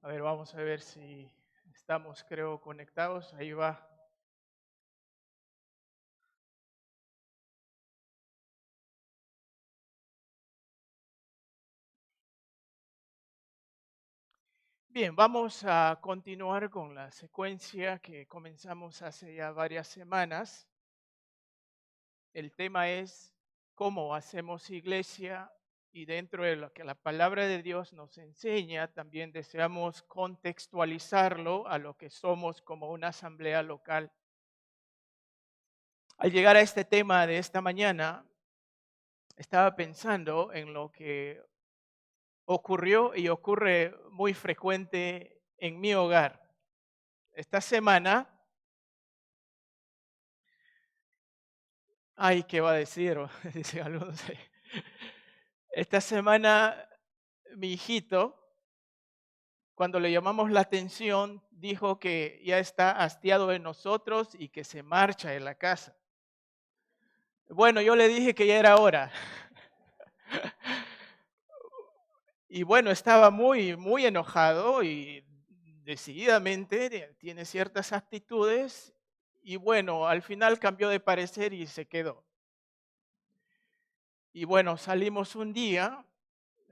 A ver, vamos a ver si estamos, creo, conectados. Ahí va. Bien, vamos a continuar con la secuencia que comenzamos hace ya varias semanas. El tema es cómo hacemos iglesia y dentro de lo que la palabra de Dios nos enseña, también deseamos contextualizarlo a lo que somos como una asamblea local. Al llegar a este tema de esta mañana, estaba pensando en lo que ocurrió y ocurre muy frecuente en mi hogar. Esta semana, ay, ¿qué va a decir? Dicen algunos. Esta semana, mi hijito, cuando le llamamos la atención, dijo que ya está hastiado de nosotros y que se marcha de la casa. Bueno, yo le dije que ya era hora. Y bueno, estaba muy enojado y decididamente tiene ciertas actitudes y bueno, al final cambió de parecer y se quedó. Y bueno, salimos un día,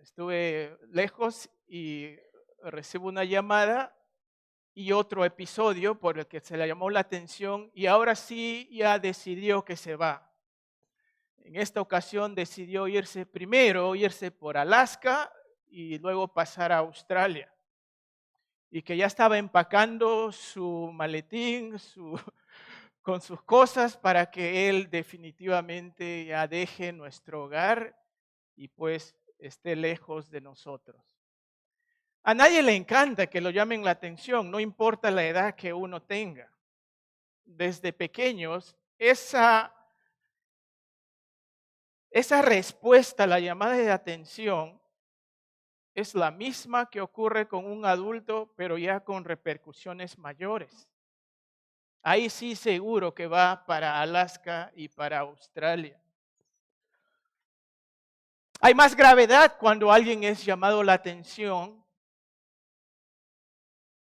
estuve lejos y recibo una llamada y otro episodio por el que se le llamó la atención y ahora sí ya decidió que se va. En esta ocasión decidió irse por Alaska y luego pasar a Australia. Y que ya estaba empacando su maletín con sus cosas para que él definitivamente ya deje nuestro hogar y pues esté lejos de nosotros. A nadie le encanta que lo llamen la atención, no importa la edad que uno tenga. Desde pequeños, esa respuesta a la llamada de atención es la misma que ocurre con un adulto, pero ya con repercusiones mayores. Ahí sí seguro que va para Alaska y para Australia. Hay más gravedad cuando alguien es llamado la atención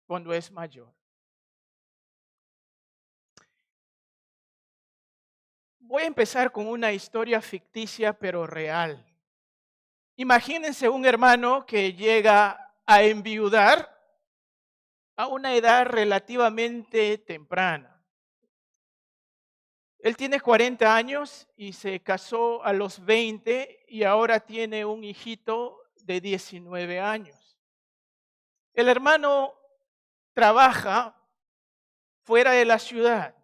cuando es mayor. Voy a empezar con una historia ficticia pero real. Imagínense un hermano que llega a enviudar a una edad relativamente temprana. Él tiene 40 años y se casó a los 20 y ahora tiene un hijito de 19 años. El hermano trabaja fuera de la ciudad.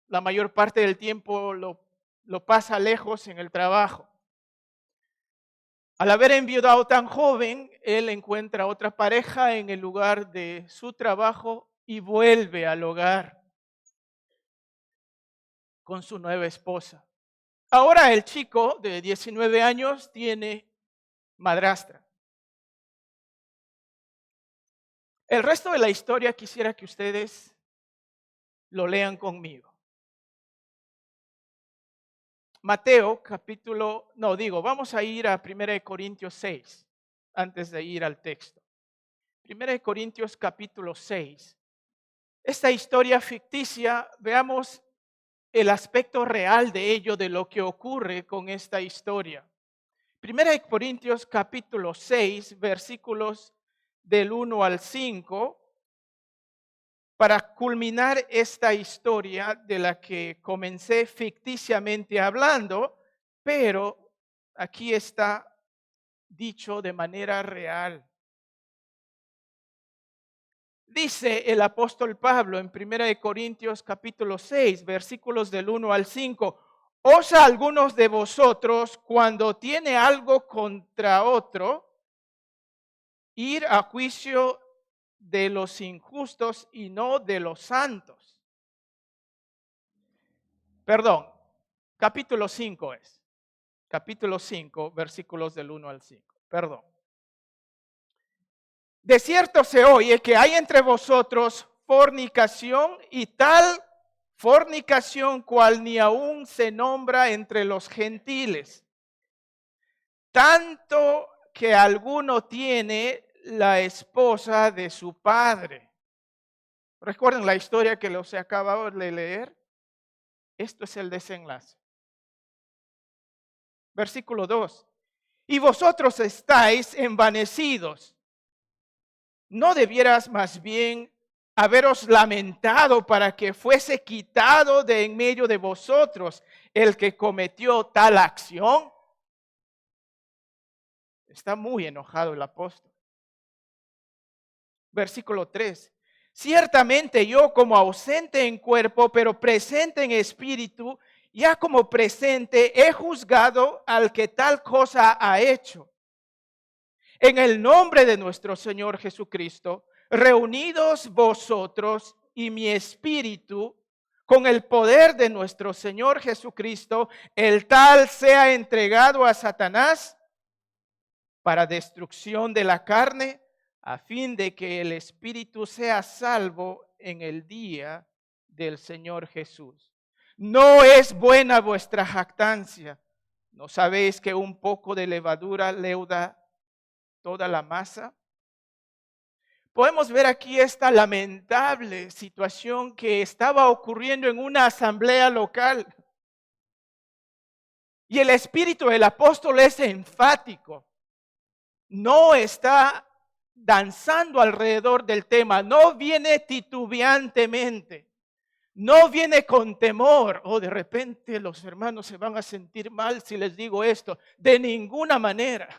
La mayor parte del tiempo lo pasa lejos en el trabajo. Al haber enviudado tan joven, él encuentra otra pareja en el lugar de su trabajo y vuelve al hogar con su nueva esposa. Ahora el chico de 19 años tiene madrastra. El resto de la historia quisiera que ustedes lo lean conmigo. Vamos a ir a 1 Corintios 6, antes de ir al texto. 1 Corintios capítulo 6. Esta historia ficticia, veamos el aspecto real de ello, de lo que ocurre con esta historia. 1 Corintios capítulo 6, versículos del 1 al 5, para culminar esta historia de la que comencé ficticiamente hablando, pero aquí está dicho de manera real. Dice el apóstol Pablo en 1 Corintios capítulo 6, versículos del 1 al 5, ¿osa algunos de vosotros cuando tiene algo contra otro ir a juicio de los injustos y no de los santos? Perdón, capítulo 5 es. Capítulo 5, versículos del 1 al 5. Perdón. De cierto se oye que hay entre vosotros fornicación y tal fornicación cual ni aún se nombra entre los gentiles. Tanto que alguno tiene la esposa de su padre. ¿Recuerdan la historia que los acababa de leer? Esto es el desenlace. Versículo 2. Y vosotros estáis envanecidos. ¿No debieras más bien haberos lamentado para que fuese quitado de en medio de vosotros el que cometió tal acción? Está muy enojado el apóstol. Versículo 3. Ciertamente yo como ausente en cuerpo, pero presente en espíritu, ya como presente he juzgado al que tal cosa ha hecho. En el nombre de nuestro Señor Jesucristo, reunidos vosotros y mi espíritu, con el poder de nuestro Señor Jesucristo, el tal sea entregado a Satanás para destrucción de la carne, a fin de que el espíritu sea salvo en el día del Señor Jesús. No es buena vuestra jactancia. ¿No sabéis que un poco de levadura leuda toda la masa? Podemos ver aquí esta lamentable situación que estaba ocurriendo en una asamblea local. Y el espíritu del apóstol es enfático. No está danzando alrededor del tema, no viene titubeantemente, no viene con temor. O de repente los hermanos se van a sentir mal si les digo esto. De ninguna manera.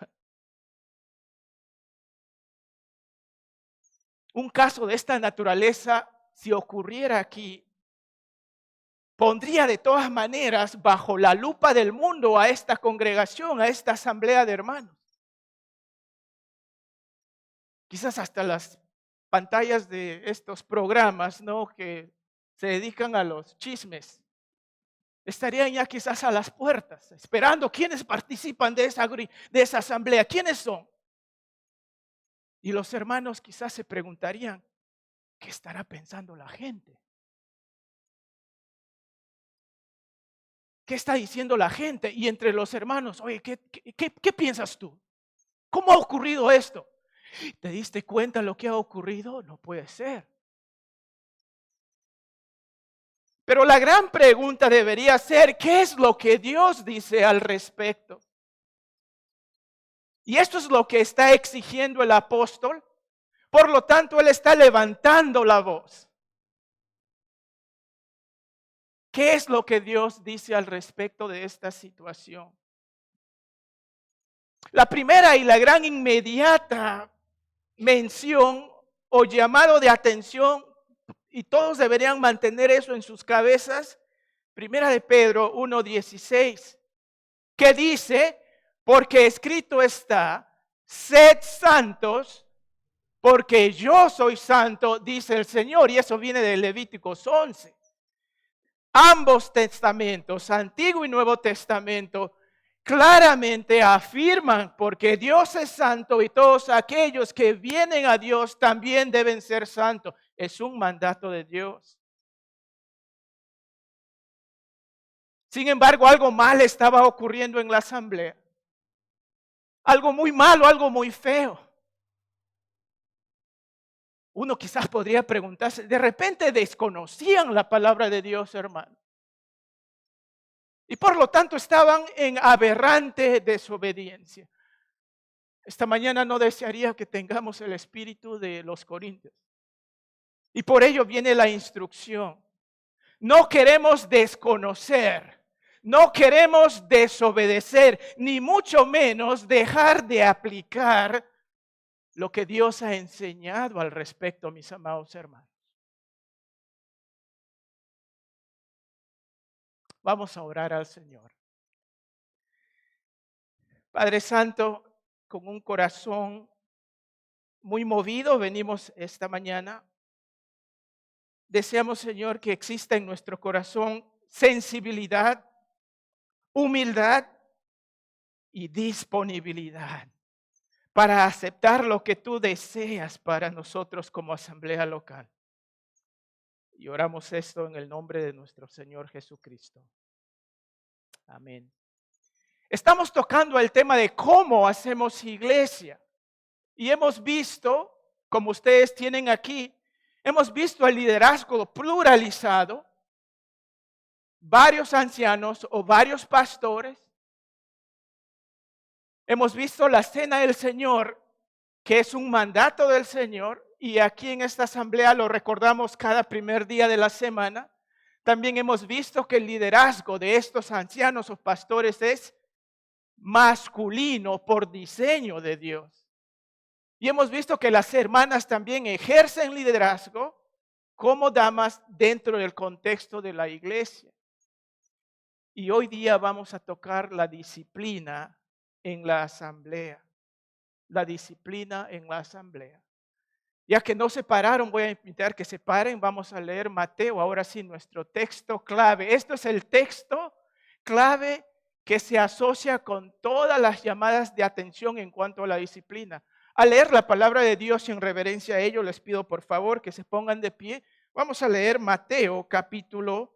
Un caso de esta naturaleza, si ocurriera aquí, pondría de todas maneras bajo la lupa del mundo a esta congregación, a esta asamblea de hermanos. Quizás hasta las pantallas de estos programas, ¿no?, que se dedican a los chismes, estarían ya quizás a las puertas, esperando quiénes participan de esa asamblea, quiénes son. Y los hermanos quizás se preguntarían, ¿qué estará pensando la gente? ¿Qué está diciendo la gente? Y entre los hermanos, oye, ¿qué piensas tú? ¿Cómo ha ocurrido esto? ¿Te diste cuenta lo que ha ocurrido? No puede ser. Pero la gran pregunta debería ser, ¿qué es lo que Dios dice al respecto? Y esto es lo que está exigiendo el apóstol. Por lo tanto, él está levantando la voz. ¿Qué es lo que Dios dice al respecto de esta situación? La primera y la gran inmediata mención o llamado de atención, y todos deberían mantener eso en sus cabezas, primera de Pedro 1:16, que dice, porque escrito está, sed santos, porque yo soy santo, dice el Señor, y eso viene de Levíticos 11. Ambos testamentos, Antiguo y Nuevo Testamento, claramente afirman, porque Dios es santo y todos aquellos que vienen a Dios también deben ser santos. Es un mandato de Dios. Sin embargo, algo mal estaba ocurriendo en la asamblea. Algo muy malo, algo muy feo. Uno quizás podría preguntarse, de repente desconocían la palabra de Dios, hermano. Y por lo tanto estaban en aberrante desobediencia. Esta mañana no desearía que tengamos el espíritu de los corintios. Y por ello viene la instrucción. No queremos desconocer, no queremos desobedecer, ni mucho menos dejar de aplicar lo que Dios ha enseñado al respecto, mis amados hermanos. Vamos a orar al Señor. Padre Santo, con un corazón muy movido venimos esta mañana. Deseamos, Señor, que exista en nuestro corazón sensibilidad, humildad y disponibilidad para aceptar lo que tú deseas para nosotros como asamblea local. Y oramos esto en el nombre de nuestro Señor Jesucristo. Amén. Estamos tocando el tema de cómo hacemos iglesia. y hemos visto, como ustedes tienen aquí, hemos visto el liderazgo pluralizado, varios ancianos o varios pastores. Hemos visto la cena del Señor, que es un mandato del Señor, y aquí en esta asamblea lo recordamos cada primer día de la semana. También hemos visto que el liderazgo de estos ancianos o pastores es masculino por diseño de Dios. Y hemos visto que las hermanas también ejercen liderazgo como damas dentro del contexto de la iglesia. Y hoy día vamos a tocar la disciplina en la asamblea. La disciplina en la asamblea. Ya que no se pararon, voy a invitar que se paren. Vamos a leer Mateo, ahora sí, nuestro texto clave. Esto es el texto clave que se asocia con todas las llamadas de atención en cuanto a la disciplina. Al leer la palabra de Dios y en reverencia a ello, les pido por favor que se pongan de pie. Vamos a leer Mateo capítulo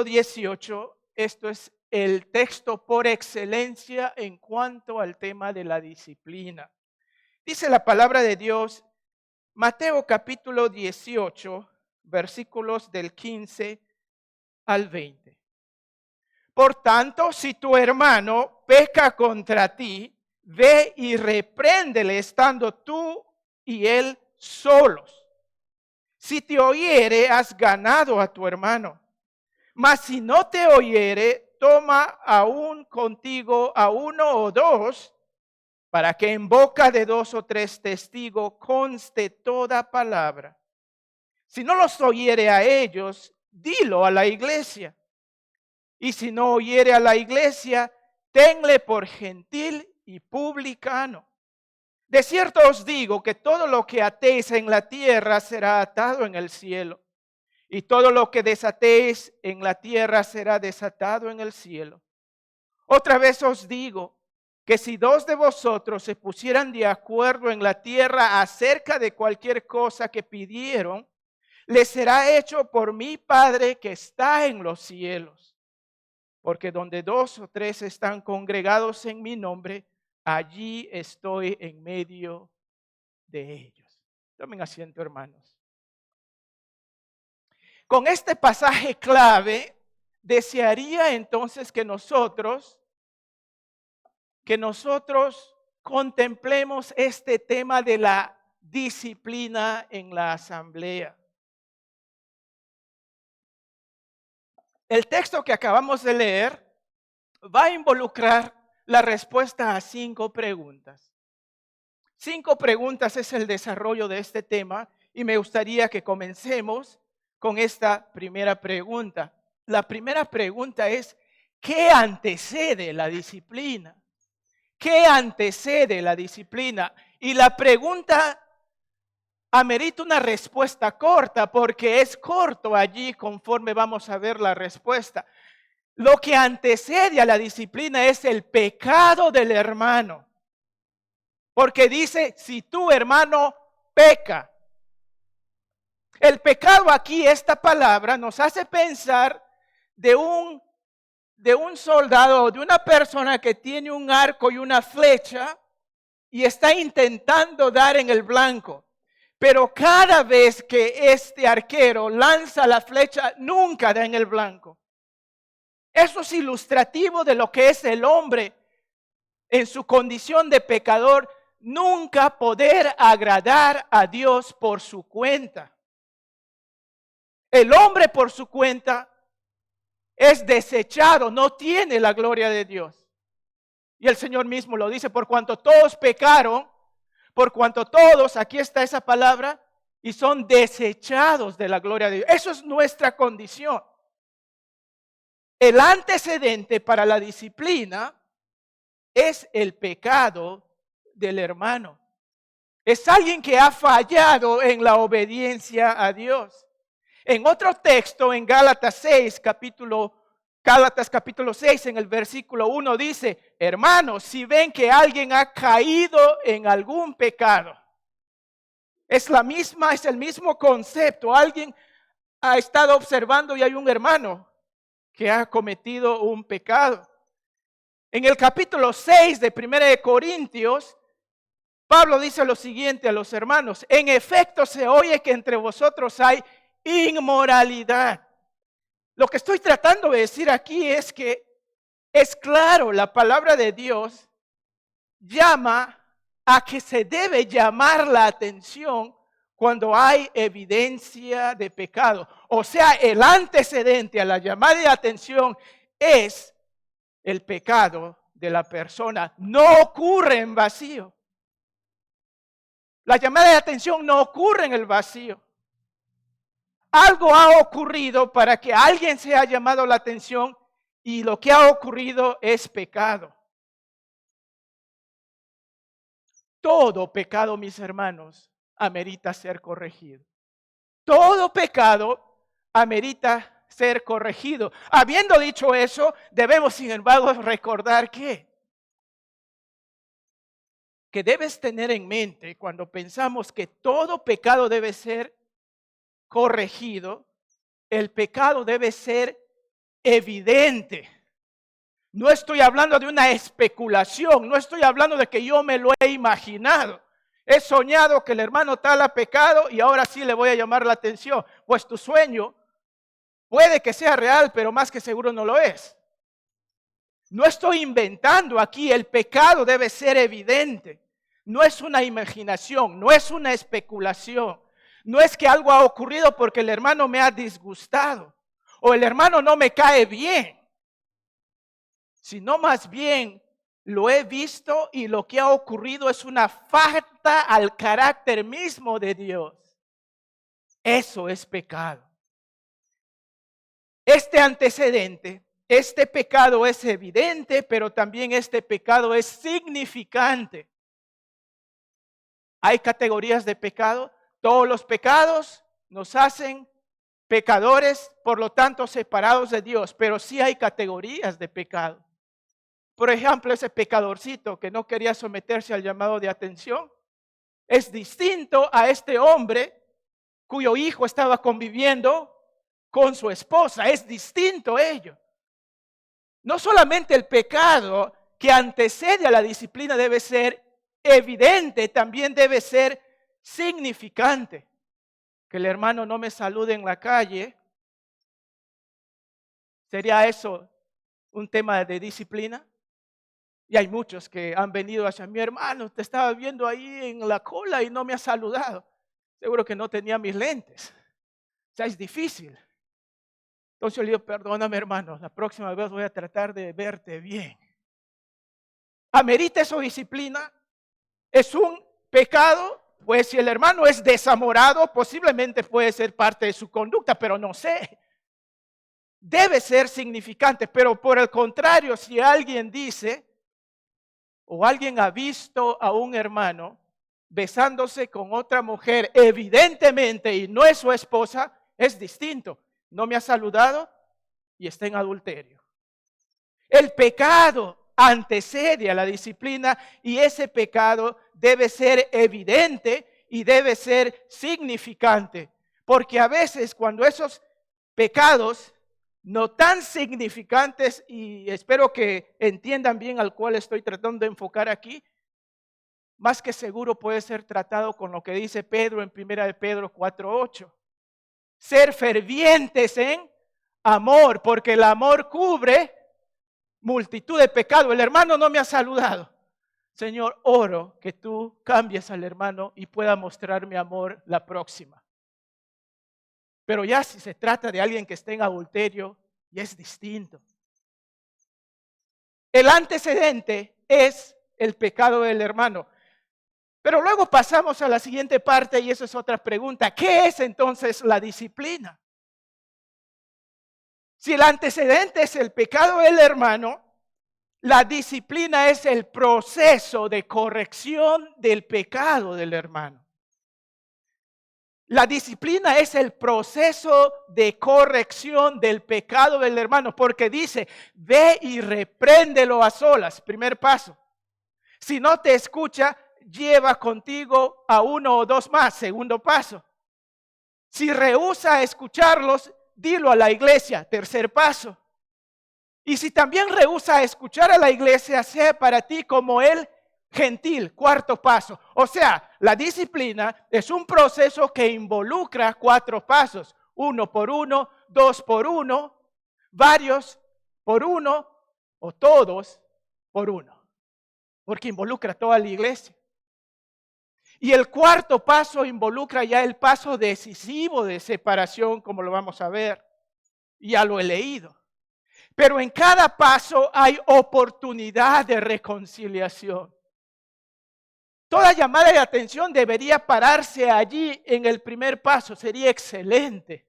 18. Esto es el texto por excelencia en cuanto al tema de la disciplina. Dice la palabra de Dios, Mateo capítulo 18, versículos del 15 al 20. Por tanto, si tu hermano peca contra ti, ve y repréndele estando tú y él solos. Si te oyere, has ganado a tu hermano. Mas si no te oyere, toma aún contigo a uno o dos, para que en boca de 2 o 3 testigos conste toda palabra. Si no los oyere a ellos, dilo a la iglesia. Y si no oyere a la iglesia, tenle por gentil y publicano. De cierto os digo que todo lo que atéis en la tierra será atado en el cielo. Y todo lo que desatéis en la tierra será desatado en el cielo. Otra vez os digo que si 2 de vosotros se pusieran de acuerdo en la tierra acerca de cualquier cosa que pidieron, les será hecho por mi Padre que está en los cielos. Porque donde 2 o 3 están congregados en mi nombre, allí estoy en medio de ellos. Tomen asiento, hermanos. Con este pasaje clave, desearía entonces que nosotros contemplemos este tema de la disciplina en la asamblea. El texto que acabamos de leer va a involucrar la respuesta a 5 preguntas. 5 preguntas es el desarrollo de este tema y me gustaría que comencemos con esta primera pregunta. La primera pregunta es, ¿qué antecede la disciplina? ¿Qué antecede la disciplina? Y la pregunta amerita una respuesta corta porque es corto allí conforme vamos a ver la respuesta. Lo que antecede a la disciplina es el pecado del hermano. Porque dice, si tu hermano peca. El pecado aquí, esta palabra, nos hace pensar de un soldado o de una persona que tiene un arco y una flecha y está intentando dar en el blanco. Pero cada vez que este arquero lanza la flecha, nunca da en el blanco. Eso es ilustrativo de lo que es el hombre en su condición de pecador, nunca poder agradar a Dios por su cuenta. El hombre por su cuenta es desechado, no tiene la gloria de Dios. Y el Señor mismo lo dice, por cuanto todos pecaron, por cuanto todos, aquí está esa palabra, y son desechados de la gloria de Dios. Eso es nuestra condición. El antecedente para la disciplina es el pecado del hermano. Es alguien que ha fallado en la obediencia a Dios. En otro texto, en Gálatas capítulo 6, en el versículo 1 dice, hermanos, si ven que alguien ha caído en algún pecado, es el mismo concepto. Alguien ha estado observando y hay un hermano que ha cometido un pecado. En el capítulo 6 de 1 de Corintios, Pablo dice lo siguiente a los hermanos: en efecto se oye que entre vosotros hay inmoralidad. Lo que estoy tratando de decir aquí es que es claro, la palabra de Dios llama a que se debe llamar la atención cuando hay evidencia de pecado. O sea, el antecedente a la llamada de atención es el pecado de la persona. No ocurre en vacío. La llamada de atención no ocurre en el vacío. Algo ha ocurrido para que alguien se haya llamado la atención y lo que ha ocurrido es pecado. Todo pecado, mis hermanos, amerita ser corregido. Todo pecado amerita ser corregido. Habiendo dicho eso, debemos sin embargo recordar que debes tener en mente cuando pensamos que todo pecado debe ser corregido, el pecado debe ser evidente. No estoy hablando de una especulación, no estoy hablando de que yo me lo he imaginado. He soñado que el hermano tal ha pecado y ahora sí le voy a llamar la atención. Pues tu sueño puede que sea real, pero más que seguro no lo es. No estoy inventando aquí, el pecado debe ser evidente. No es una imaginación, no es una especulación. No es que algo ha ocurrido porque el hermano me ha disgustado o el hermano no me cae bien, sino más bien lo he visto y lo que ha ocurrido es una falta al carácter mismo de Dios. Eso es pecado. Este antecedente, este pecado es evidente, pero también este pecado es significante. Hay categorías de pecado. Todos los pecados nos hacen pecadores, por lo tanto separados de Dios, pero sí hay categorías de pecado. Por ejemplo, ese pecadorcito que no quería someterse al llamado de atención es distinto a este hombre cuyo hijo estaba conviviendo con su esposa. Es distinto ello. No solamente el pecado que antecede a la disciplina debe ser evidente, también debe ser significante. Que el hermano no me salude en la calle, ¿sería eso un tema de disciplina? Y hay muchos que han venido hacia mi hermano, te estaba viendo ahí en la cola y no me has saludado. Seguro que no tenía mis lentes. O sea, es difícil. Entonces yo le digo, perdóname hermano, la próxima vez voy a tratar de verte bien. ¿Amerita eso disciplina? ¿Es un pecado? Pues si el hermano es desamorado, posiblemente puede ser parte de su conducta, pero no sé. Debe ser significante, pero por el contrario, si alguien dice o alguien ha visto a un hermano besándose con otra mujer evidentemente y no es su esposa, es distinto. No me ha saludado y está en adulterio. El pecado antecede a la disciplina y ese pecado debe ser evidente y debe ser significante. Porque a veces cuando esos pecados no tan significantes, y espero que entiendan bien al cual estoy tratando de enfocar aquí, más que seguro puede ser tratado con lo que dice Pedro en 1 de Pedro 4:8. Ser fervientes en amor, porque el amor cubre multitud de pecados. El hermano no me ha saludado. Señor, oro que tú cambies al hermano y pueda mostrar mi amor la próxima. Pero ya si se trata de alguien que esté en adulterio, ya es distinto. El antecedente es el pecado del hermano. Pero luego pasamos a la siguiente parte y eso es otra pregunta. ¿Qué es entonces la disciplina? Si el antecedente es el pecado del hermano, la disciplina es el proceso de corrección del pecado del hermano. La disciplina es el proceso de corrección del pecado del hermano, porque dice, ve y repréndelo a solas, primer paso. Si no te escucha, lleva contigo a uno o dos más, segundo paso. Si rehúsa escucharlos, dilo a la iglesia, tercer paso. Y si también rehúsa escuchar a la iglesia, sea para ti como el gentil, cuarto paso. O sea, la disciplina es un proceso que involucra 4 pasos. 1 por 1, 2 por 1, varios por 1 o todos por 1. Porque involucra a toda la iglesia. Y el cuarto paso involucra ya el paso decisivo de separación, como lo vamos a ver. Ya lo he leído. Pero en cada paso hay oportunidad de reconciliación. Toda llamada de atención debería pararse allí en el primer paso. Sería excelente.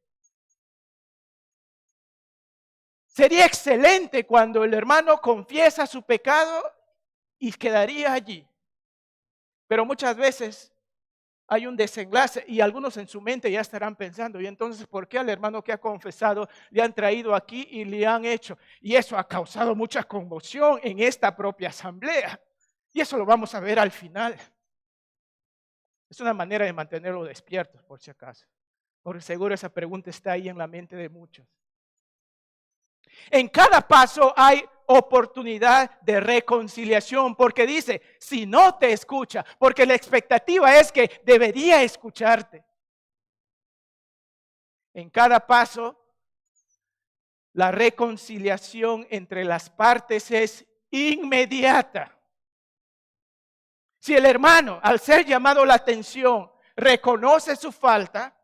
Sería excelente cuando el hermano confiesa su pecado y quedaría allí. Pero muchas veces hay un desenlace y algunos en su mente ya estarán pensando, ¿y entonces por qué al hermano que ha confesado le han traído aquí y le han hecho? Y eso ha causado mucha conmoción en esta propia asamblea. Y eso lo vamos a ver al final. Es una manera de mantenerlo despiertos, por si acaso. Porque seguro esa pregunta está ahí en la mente de muchos. En cada paso hay oportunidad de reconciliación, porque dice, si no te escucha, porque la expectativa es que debería escucharte. En cada paso, la reconciliación entre las partes es inmediata. Si el hermano, al ser llamado la atención, reconoce su falta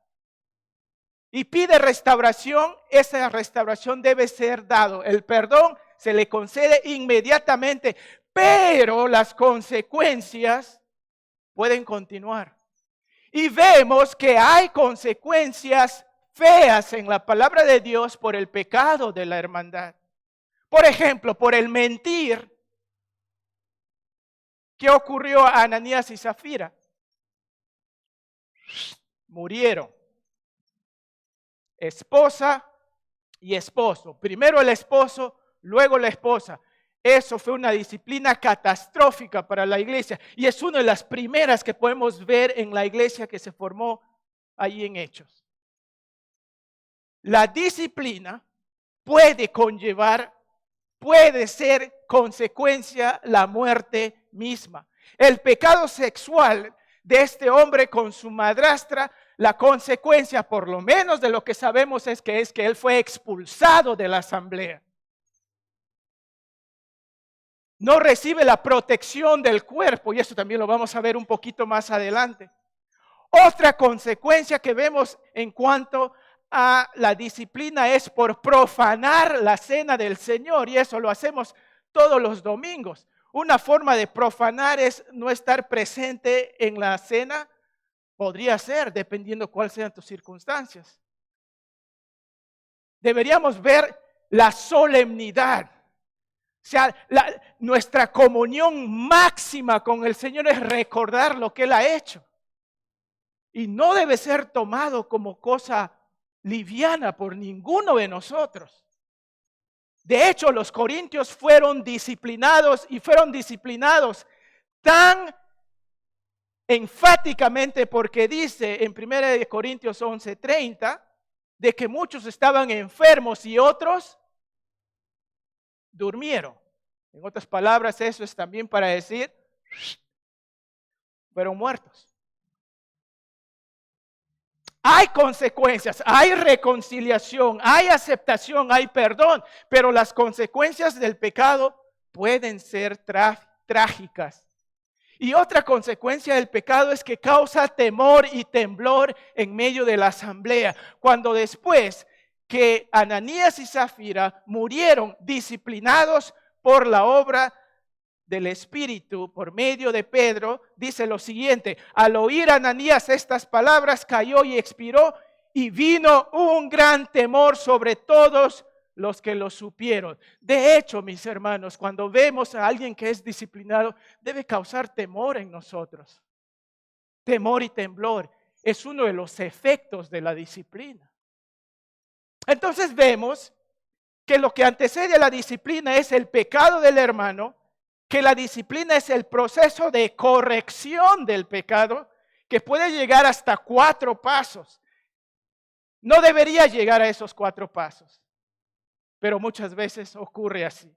y pide restauración, esa restauración debe ser dado. El perdón se le concede inmediatamente, pero las consecuencias pueden continuar. Y vemos que hay consecuencias feas en la palabra de Dios por el pecado de la hermandad. Por ejemplo, por el mentir. ¿Qué ocurrió a Ananías y Zafira? Murieron. Esposa y esposo. Primero el esposo, luego la esposa. Eso fue una disciplina catastrófica para la iglesia. Y es una de las primeras que podemos ver en la iglesia que se formó allí en Hechos. La disciplina puede conllevar, puede ser consecuencia la muerte misma. El pecado sexual de este hombre con su madrastra, la consecuencia, por lo menos de lo que sabemos, es que él fue expulsado de la asamblea. No recibe la protección del cuerpo, y eso también lo vamos a ver un poquito más adelante. Otra consecuencia que vemos en cuanto a la disciplina es por profanar la cena del Señor, y eso lo hacemos todos los domingos. Una forma de profanar es no estar presente en la cena. Podría ser, dependiendo cuáles sean tus circunstancias. Deberíamos ver la solemnidad. O sea, nuestra comunión máxima con el Señor es recordar lo que Él ha hecho. Y no debe ser tomado como cosa liviana por ninguno de nosotros. De hecho, los corintios fueron disciplinados tan enfáticamente porque dice en 1 Corintios 11:30 de que muchos estaban enfermos y otros durmieron. En otras palabras, eso es también para decir, fueron muertos. Hay consecuencias, hay reconciliación, hay aceptación, hay perdón, pero las consecuencias del pecado pueden ser trágicas. Y otra consecuencia del pecado es que causa temor y temblor en medio de la asamblea. Cuando después que Ananías y Zafira murieron disciplinados por la obra del Espíritu por medio de Pedro, dice lo siguiente: al oír Ananías estas palabras, cayó y expiró, y vino un gran temor sobre todos los que lo supieron. De hecho, mis hermanos, cuando vemos a alguien que es disciplinado, debe causar temor en nosotros. Temor y temblor es uno de los efectos de la disciplina. Entonces vemos que lo que antecede a la disciplina es el pecado del hermano, que la disciplina es el proceso de corrección del pecado, que puede llegar hasta 4 pasos. No debería llegar a esos 4 pasos, pero muchas veces ocurre así.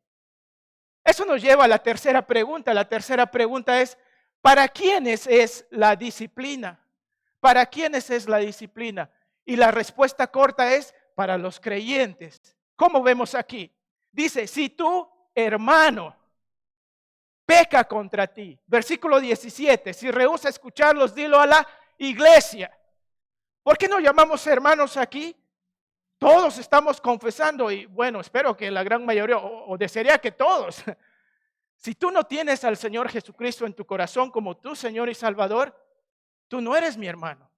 Eso nos lleva a la tercera pregunta. La tercera pregunta es, ¿para quiénes es la disciplina? ¿Para quiénes es la disciplina? Y la respuesta corta es, para los creyentes. ¿Cómo vemos aquí? Dice, si tu hermano peca contra ti, versículo 17, si rehúsa escucharlos, dilo a la iglesia. ¿Por qué no llamamos hermanos aquí? Todos estamos confesando y bueno, espero que la gran mayoría, o desearía que todos. Si tú no tienes al Señor Jesucristo en tu corazón como tu Señor y Salvador, tú no eres mi hermano,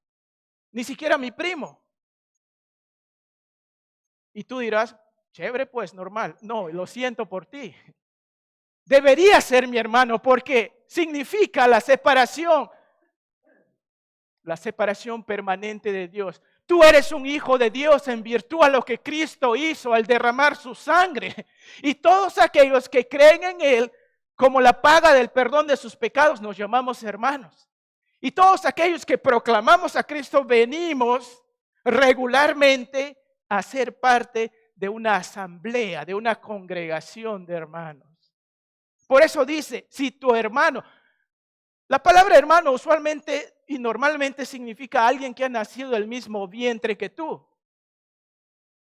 ni siquiera mi primo. Y tú dirás, chévere pues, normal. No, lo siento por ti. Debería ser mi hermano porque significa la separación permanente de Dios. Tú eres un hijo de Dios en virtud a lo que Cristo hizo al derramar su sangre. Y todos aquellos que creen en Él, como la paga del perdón de sus pecados, nos llamamos hermanos. Y todos aquellos que proclamamos a Cristo, venimos regularmente a ser parte de una asamblea, de una congregación de hermanos. Por eso dice, si tu hermano, la palabra hermano usualmente y normalmente significa alguien que ha nacido del mismo vientre que tú.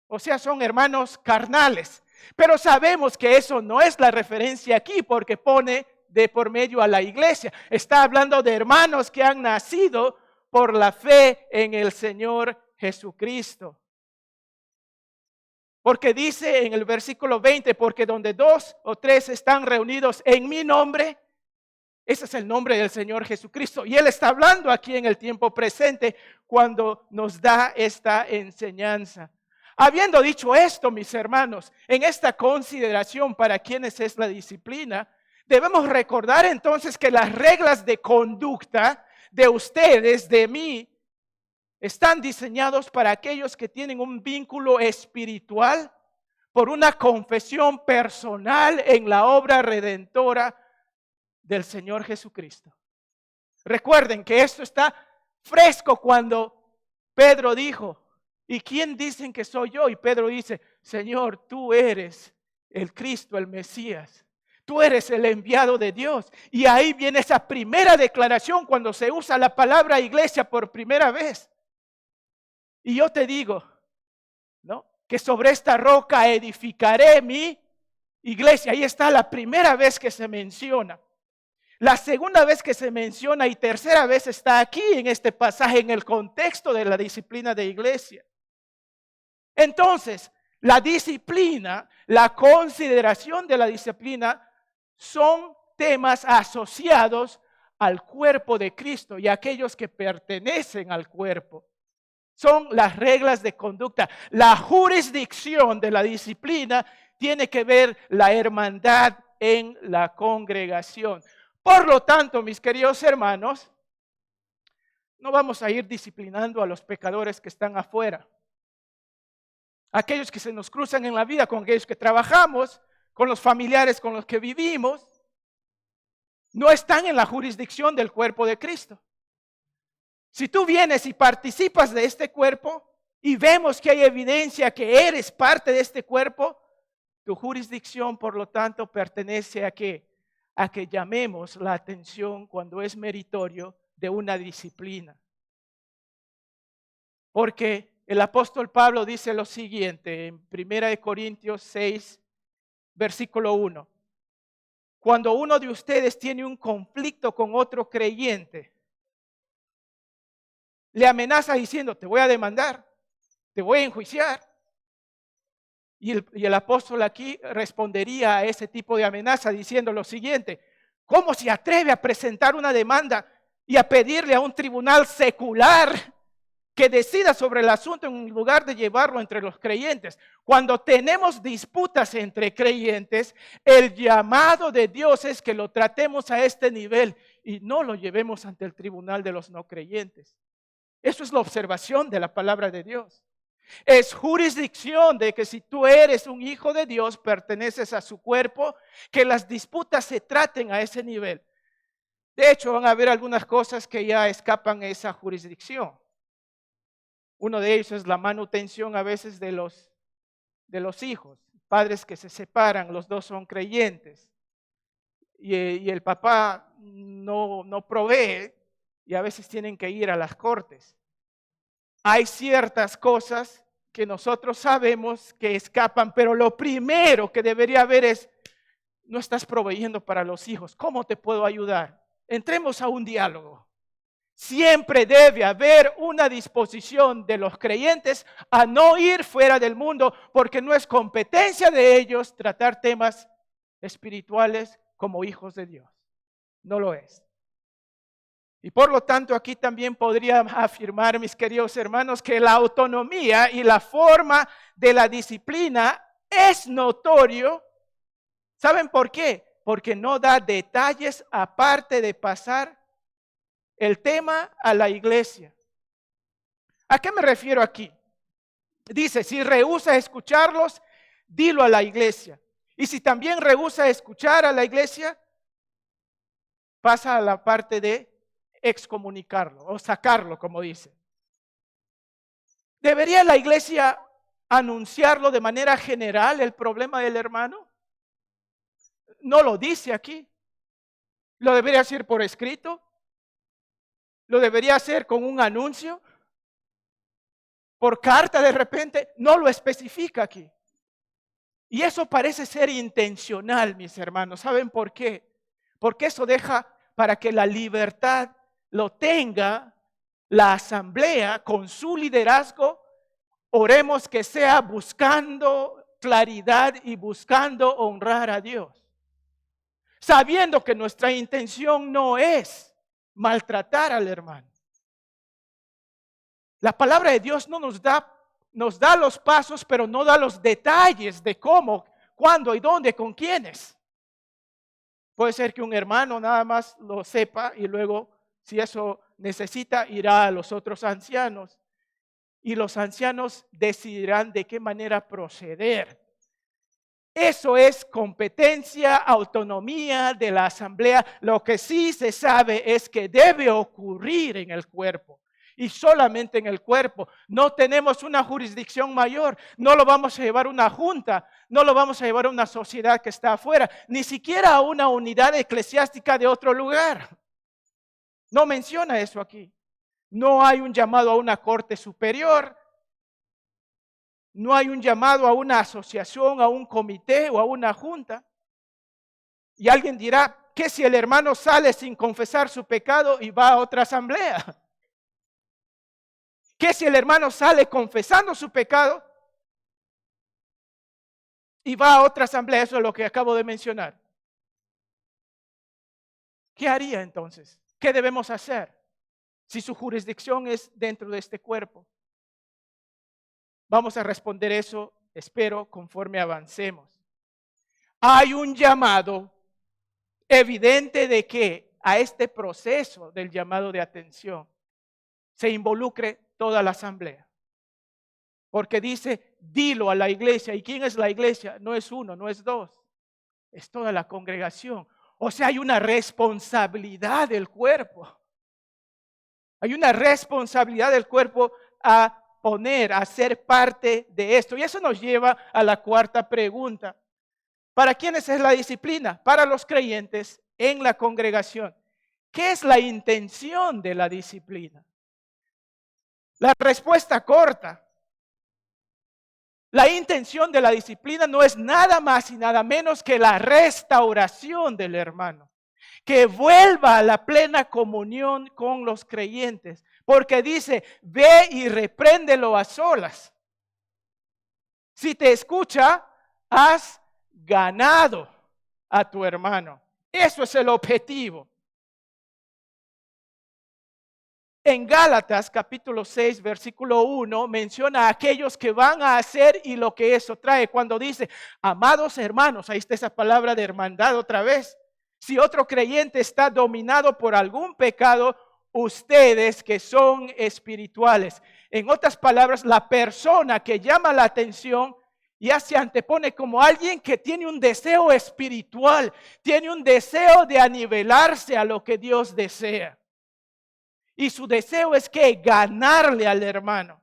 O sea, son hermanos carnales. Pero sabemos que eso no es la referencia aquí porque pone de por medio a la iglesia. Está hablando de hermanos que han nacido por la fe en el Señor Jesucristo. Porque dice en el versículo 20, porque donde 2 o 3 están reunidos en mi nombre, ese es el nombre del Señor Jesucristo. Y Él está hablando aquí en el tiempo presente cuando nos da esta enseñanza. Habiendo dicho esto, mis hermanos, en esta consideración para quienes es la disciplina, debemos recordar entonces que las reglas de conducta de ustedes, de mí, están diseñados para aquellos que tienen un vínculo espiritual por una confesión personal en la obra redentora del Señor Jesucristo. Recuerden que esto está fresco cuando Pedro dijo, ¿y quién dicen que soy yo? Y Pedro dice, Señor, tú eres el Cristo, el Mesías. Tú eres el enviado de Dios. Y ahí viene esa primera declaración cuando se usa la palabra iglesia por primera vez. Y yo te digo, ¿no?, que sobre esta roca edificaré mi iglesia. Ahí está la primera vez que se menciona. La segunda vez que se menciona y tercera vez está aquí en este pasaje en el contexto de la disciplina de iglesia. Entonces, la disciplina, la consideración de la disciplina son temas asociados al cuerpo de Cristo y a aquellos que pertenecen al cuerpo. Son las reglas de conducta. La jurisdicción de la disciplina tiene que ver la hermandad en la congregación. Por lo tanto, mis queridos hermanos, no vamos a ir disciplinando a los pecadores que están afuera. Aquellos que se nos cruzan en la vida, con aquellos que trabajamos, con los familiares con los que vivimos, no están en la jurisdicción del cuerpo de Cristo. Si tú vienes y participas de este cuerpo y vemos que hay evidencia que eres parte de este cuerpo, tu jurisdicción, por lo tanto, pertenece a que llamemos la atención cuando es meritorio de una disciplina. Porque el apóstol Pablo dice lo siguiente en 1 Corintios 6, versículo 1. Cuando uno de ustedes tiene un conflicto con otro creyente, le amenaza diciendo, te voy a demandar, te voy a enjuiciar. Y el apóstol aquí respondería a ese tipo de amenaza diciendo lo siguiente, ¿cómo se atreve a presentar una demanda y a pedirle a un tribunal secular que decida sobre el asunto en lugar de llevarlo entre los creyentes? Cuando tenemos disputas entre creyentes, el llamado de Dios es que lo tratemos a este nivel y no lo llevemos ante el tribunal de los no creyentes. Eso es la observación de la palabra de Dios. Es jurisdicción de que si tú eres un hijo de Dios, perteneces a su cuerpo, que las disputas se traten a ese nivel. De hecho, van a haber algunas cosas que ya escapan a esa jurisdicción. Uno de ellos es la manutención a veces de los hijos. padres que se separan, los dos son creyentes, y el papá no provee, y a veces tienen que ir a las cortes. Hay ciertas cosas que nosotros sabemos que escapan, pero lo primero que debería haber es, no estás proveyendo para los hijos, ¿cómo te puedo ayudar? Entremos a un diálogo. Siempre debe haber una disposición de los creyentes a no ir fuera del mundo, porque no es competencia de ellos tratar temas espirituales como hijos de Dios. No lo es. Y por lo tanto, aquí también podría afirmar, mis queridos hermanos, que la autonomía y la forma de la disciplina es notorio. ¿Saben por qué? Porque no da detalles aparte de pasar el tema a la iglesia. ¿A qué me refiero aquí? Dice, si rehúsa escucharlos, dilo a la iglesia. Y si también rehúsa escuchar a la iglesia, pasa a la parte de excomunicarlo o sacarlo, como dice. ¿Debería la iglesia anunciarlo de manera general el problema del hermano? No lo dice aquí. ¿Lo debería hacer por escrito? ¿Lo debería hacer con un anuncio? ¿Por carta de repente? No lo especifica aquí. Y eso parece ser intencional, mis hermanos. ¿Saben por qué? Porque eso deja para que la libertad lo tenga la asamblea con su liderazgo. Oremos que sea buscando claridad y buscando honrar a Dios. Sabiendo que nuestra intención no es maltratar al hermano. La palabra de Dios no nos da los pasos, pero no da los detalles de cómo, cuándo y dónde, con quiénes. Puede ser que un hermano nada más lo sepa y luego, si eso necesita, irá a los otros ancianos. Y los ancianos decidirán de qué manera proceder. Eso es competencia, autonomía de la asamblea. Lo que sí se sabe es que debe ocurrir en el cuerpo. Y solamente en el cuerpo. No tenemos una jurisdicción mayor. No lo vamos a llevar a una junta. No lo vamos a llevar a una sociedad que está afuera. Ni siquiera a una unidad eclesiástica de otro lugar. No menciona eso aquí. No hay un llamado a una corte superior. No hay un llamado a una asociación, a un comité o a una junta. Y alguien dirá, ¿qué si el hermano sale sin confesar su pecado y va a otra asamblea? ¿Qué si el hermano sale confesando su pecado y va a otra asamblea? Eso es lo que acabo de mencionar. ¿Qué haría entonces? ¿Qué debemos hacer si su jurisdicción es dentro de este cuerpo? Vamos a responder eso, espero, conforme avancemos. Hay un llamado evidente de que a este proceso del llamado de atención se involucre toda la asamblea. Porque dice, dilo a la iglesia. ¿Y quién es la iglesia? No es uno, no es dos. Es toda la congregación. O sea, hay una responsabilidad del cuerpo. Hay una responsabilidad del cuerpo a ser parte de esto. Y eso nos lleva a la cuarta pregunta. ¿Para quiénes es la disciplina? Para los creyentes en la congregación. ¿Qué es la intención de la disciplina? La respuesta corta. La intención de la disciplina no es nada más y nada menos que la restauración del hermano. Que vuelva a la plena comunión con los creyentes. Porque dice, ve y repréndelo a solas. Si te escucha, has ganado a tu hermano. Eso es el objetivo. En Gálatas capítulo 6 versículo 1 menciona a aquellos que van a hacer y lo que eso trae. Cuando dice, amados hermanos, ahí está esa palabra de hermandad otra vez. Si otro creyente está dominado por algún pecado, ustedes que son espirituales. En otras palabras, la persona que llama la atención ya se antepone como alguien que tiene un deseo espiritual, tiene un deseo de anivelarse a lo que Dios desea. Y su deseo es que ganarle al hermano.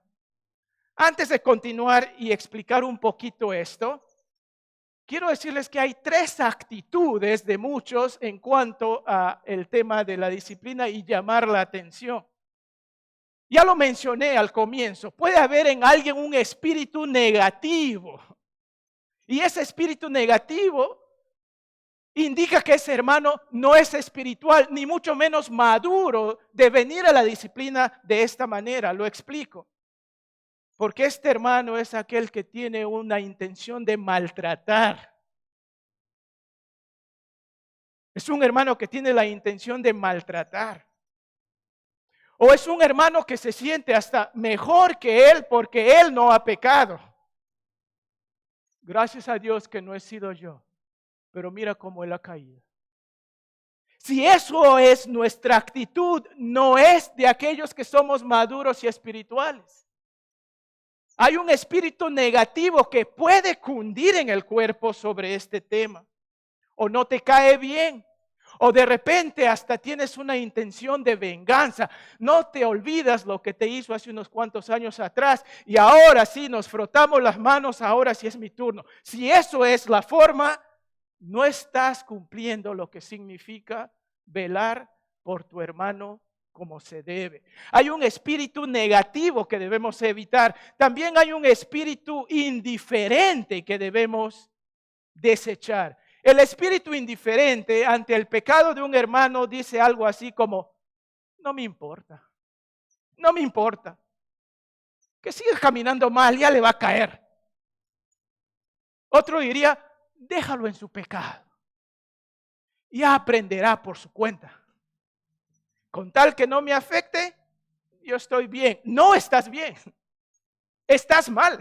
Antes de continuar y explicar un poquito esto, quiero decirles que hay 3 actitudes de muchos en cuanto a el tema de la disciplina y llamar la atención. Ya lo mencioné al comienzo, puede haber en alguien un espíritu negativo. Y ese espíritu negativo indica que ese hermano no es espiritual, ni mucho menos maduro de venir a la disciplina de esta manera. Lo explico. Porque este hermano es aquel que tiene una intención de maltratar. Es un hermano que tiene la intención de maltratar. O es un hermano que se siente hasta mejor que él porque él no ha pecado. Gracias a Dios que no he sido yo. Pero mira cómo él ha caído. Si eso es nuestra actitud, no es de aquellos que somos maduros y espirituales. Hay un espíritu negativo que puede cundir en el cuerpo sobre este tema. O no te cae bien. O de repente hasta tienes una intención de venganza. No te olvidas lo que te hizo hace unos cuantos años atrás. Y ahora sí nos frotamos las manos, ahora sí es mi turno. Si eso es la forma, no estás cumpliendo lo que significa velar por tu hermano como se debe. Hay un espíritu negativo que debemos evitar. También hay un espíritu indiferente que debemos desechar. El espíritu indiferente ante el pecado de un hermano dice algo así como, no me importa, no me importa. Que siga caminando mal, ya le va a caer. Otro diría, déjalo en su pecado. Ya aprenderá por su cuenta. Con tal que no me afecte, yo estoy bien. No estás bien, estás mal.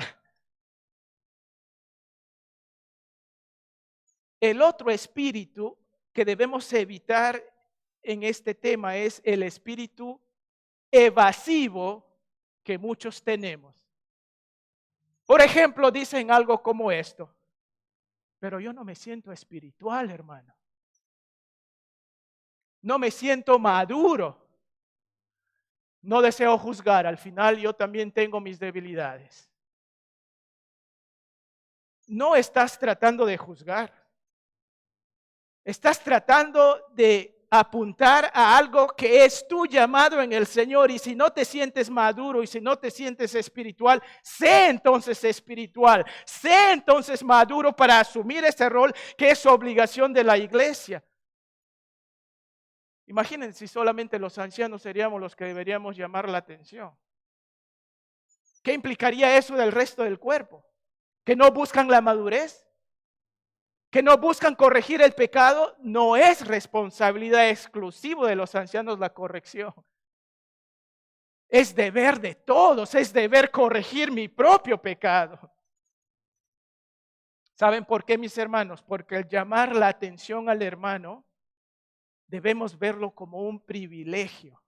El otro espíritu que debemos evitar en este tema es el espíritu evasivo que muchos tenemos. Por ejemplo, dicen algo como esto, pero yo no me siento espiritual, hermano. No me siento maduro. No deseo juzgar, al final yo también tengo mis debilidades. No estás tratando de juzgar. Estás tratando de apuntar a algo que es tu llamado en el Señor. Y si no te sientes maduro y si no te sientes espiritual, sé entonces espiritual. Sé entonces maduro para asumir ese rol que es obligación de la iglesia. Imagínense si solamente los ancianos seríamos los que deberíamos llamar la atención. ¿Qué implicaría eso del resto del cuerpo? ¿Que no buscan la madurez? ¿Que no buscan corregir el pecado? No es responsabilidad exclusiva de los ancianos la corrección. Es deber de todos, es deber corregir mi propio pecado. ¿Saben por qué, mis hermanos? Porque el llamar la atención al hermano debemos verlo como un privilegio.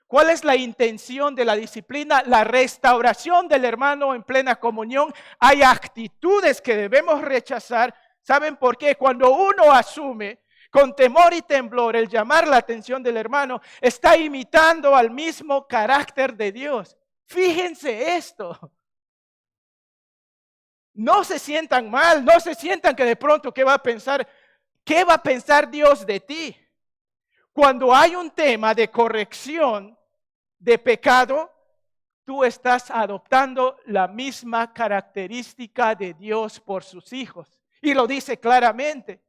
¿Cuál es la intención de la disciplina? La restauración del hermano en plena comunión. Hay actitudes que debemos rechazar. ¿Saben por qué? Cuando uno asume con temor y temblor el llamar la atención del hermano, está imitando al mismo carácter de Dios. Fíjense esto. No se sientan mal, no se sientan que de pronto ¿qué va a pensar Dios de ti? Cuando hay un tema de corrección de pecado, tú estás adoptando la misma característica de Dios por sus hijos. Y lo dice claramente.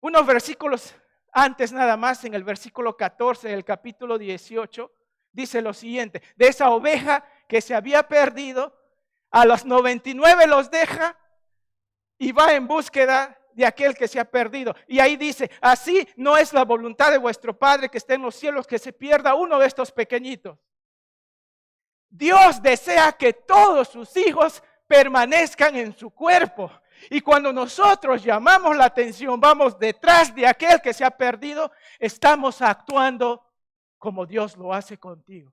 Unos versículos antes nada más, en el versículo 14 del capítulo 18, dice lo siguiente: de esa oveja que se había perdido, a los 99 los deja y va en búsqueda de aquel que se ha perdido. Y ahí dice, así no es la voluntad de vuestro Padre que esté en los cielos que se pierda uno de estos pequeñitos. Dios desea que todos sus hijos permanezcan en su cuerpo. Y cuando nosotros llamamos la atención, vamos detrás de aquel que se ha perdido, estamos actuando como Dios lo hace contigo.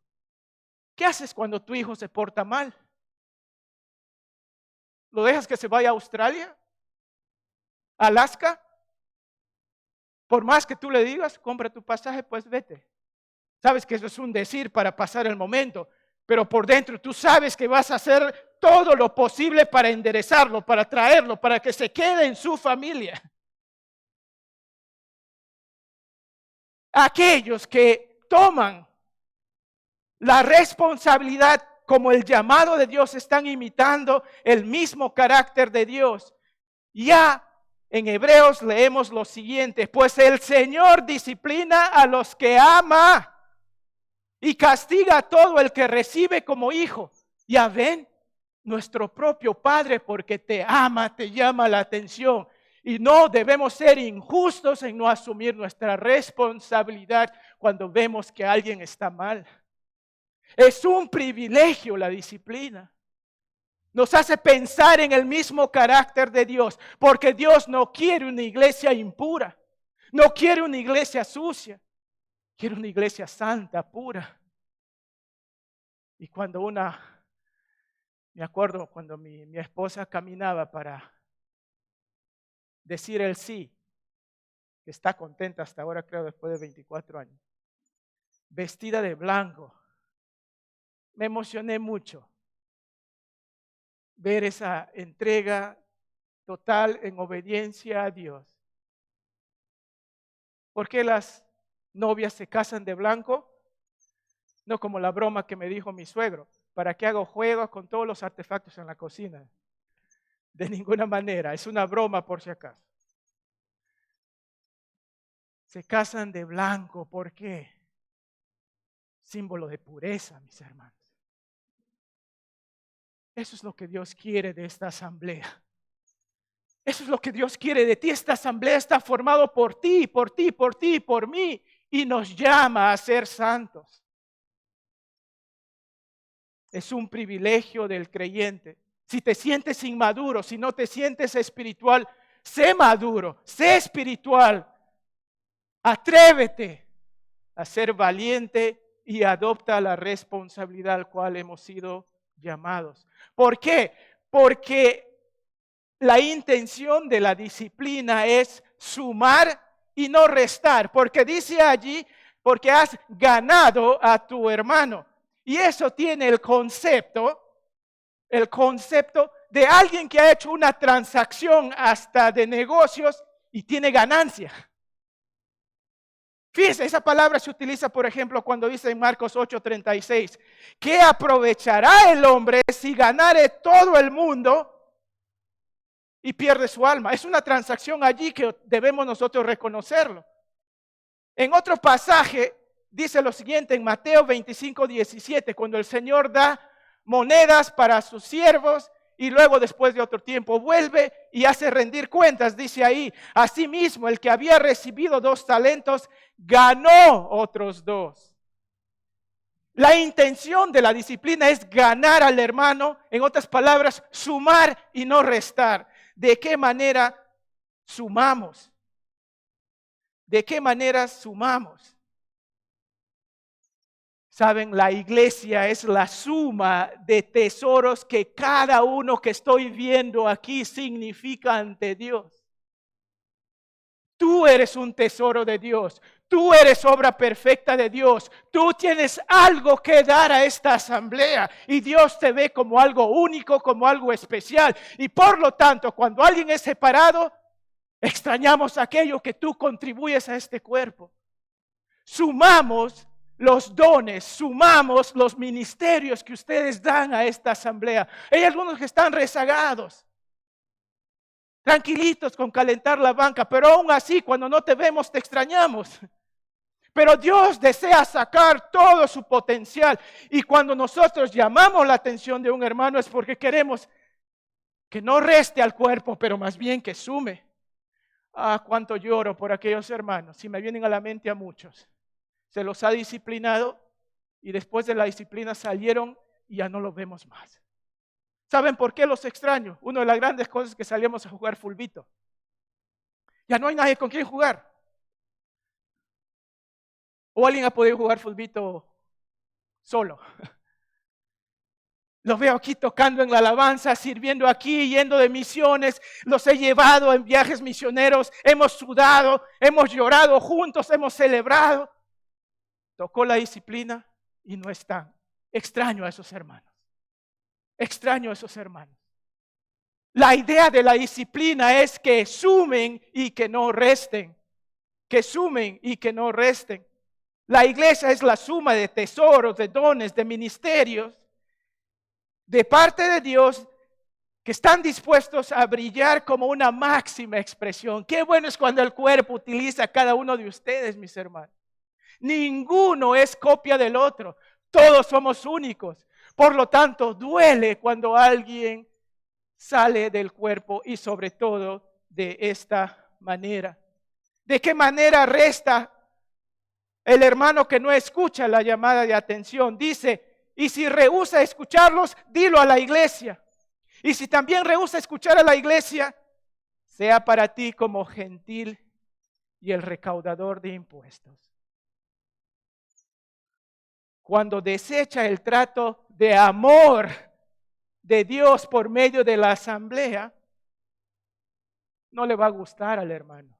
¿Qué haces cuando tu hijo se porta mal? ¿Lo dejas que se vaya a Australia? ¿Alaska? Por más que tú le digas, compra tu pasaje, pues vete. Sabes que eso es un decir para pasar el momento, pero por dentro tú sabes que vas a hacer todo lo posible para enderezarlo, para traerlo, para que se quede en su familia. Aquellos que toman la responsabilidad como el llamado de Dios, están imitando el mismo carácter de Dios. Ya en Hebreos leemos lo siguiente: pues el Señor disciplina a los que ama y castiga a todo el que recibe como hijo. Ya ven, nuestro propio Padre, porque te ama, te llama la atención. Y no debemos ser injustos en no asumir nuestra responsabilidad cuando vemos que alguien está mal. Es un privilegio la disciplina. Nos hace pensar en el mismo carácter de Dios, porque Dios no quiere una iglesia impura, no quiere una iglesia sucia, quiere una iglesia santa, pura. Y me acuerdo cuando mi esposa caminaba para decir el sí, que está contenta hasta ahora, creo, después de 24 años, vestida de blanco. Me emocioné mucho ver esa entrega total en obediencia a Dios. ¿Por qué las novias se casan de blanco? No como la broma que me dijo mi suegro, para que hago juegos con todos los artefactos en la cocina. De ninguna manera, es una broma por si acaso. Se casan de blanco, ¿por qué? Símbolo de pureza, mis hermanos. Eso es lo que Dios quiere de esta asamblea. Eso es lo que Dios quiere de ti. Esta asamblea está formado por ti, por ti, por ti, por mí. Y nos llama a ser santos. Es un privilegio del creyente. Si te sientes inmaduro, si no te sientes espiritual, sé maduro, sé espiritual. Atrévete a ser valiente y adopta la responsabilidad al cual hemos sido llamados. ¿Por qué? Porque la intención de la disciplina es sumar y no restar. Porque dice allí, porque has ganado a tu hermano. Y eso tiene el concepto de alguien que ha hecho una transacción hasta de negocios y tiene ganancia. Fíjense, esa palabra se utiliza, por ejemplo, cuando dice en Marcos 8:36, ¿qué aprovechará el hombre si ganare todo el mundo y pierde su alma? Es una transacción allí que debemos nosotros reconocerlo. En otro pasaje dice lo siguiente en Mateo 25:17, cuando el Señor da monedas para sus siervos y luego después de otro tiempo vuelve y hace rendir cuentas, dice ahí, asimismo el que había recibido 2 talentos ganó otros 2. La intención de la disciplina es ganar al hermano, en otras palabras, sumar y no restar. ¿De qué manera sumamos? ¿De qué manera sumamos? Saben, la iglesia es la suma de tesoros que cada uno que estoy viendo aquí significa ante Dios. Tú eres un tesoro de Dios. Tú eres obra perfecta de Dios. Tú tienes algo que dar a esta asamblea y Dios te ve como algo único, como algo especial. Y por lo tanto, cuando alguien es separado, extrañamos aquello que tú contribuyes a este cuerpo. Sumamos los dones, sumamos los ministerios que ustedes dan a esta asamblea. Hay algunos que están rezagados, tranquilitos con calentar la banca, pero aún así cuando no te vemos te extrañamos. Pero Dios desea sacar todo su potencial y cuando nosotros llamamos la atención de un hermano es porque queremos que no reste al cuerpo, pero más bien que sume. Ah, cuánto lloro por aquellos hermanos, si me vienen a la mente a muchos. Se los ha disciplinado y después de la disciplina salieron y ya no los vemos más. ¿Saben por qué los extraño? Una de las grandes cosas es que salíamos a jugar fulbito. Ya no hay nadie con quien jugar. ¿O alguien ha podido jugar fulbito solo? Los veo aquí tocando en la alabanza, sirviendo aquí, yendo de misiones. Los he llevado en viajes misioneros. Hemos sudado, hemos llorado juntos, hemos celebrado. Tocó la disciplina y no están. Extraño a esos hermanos. Extraño a esos hermanos. La idea de la disciplina es que sumen y que no resten. Que sumen y que no resten. La iglesia es la suma de tesoros, de dones, de ministerios de parte de Dios que están dispuestos a brillar como una máxima expresión. Qué bueno es cuando el cuerpo utiliza a cada uno de ustedes, mis hermanos. Ninguno es copia del otro. Todos somos únicos. Por lo tanto, duele cuando alguien sale del cuerpo y sobre todo de esta manera. ¿De qué manera resta el hermano que no escucha la llamada de atención? Dice, y si rehúsa escucharlos, dilo a la iglesia. Y si también rehúsa escuchar a la iglesia, sea para ti como gentil y el recaudador de impuestos. Cuando desecha el trato de amor de Dios por medio de la asamblea, no le va a gustar al hermano.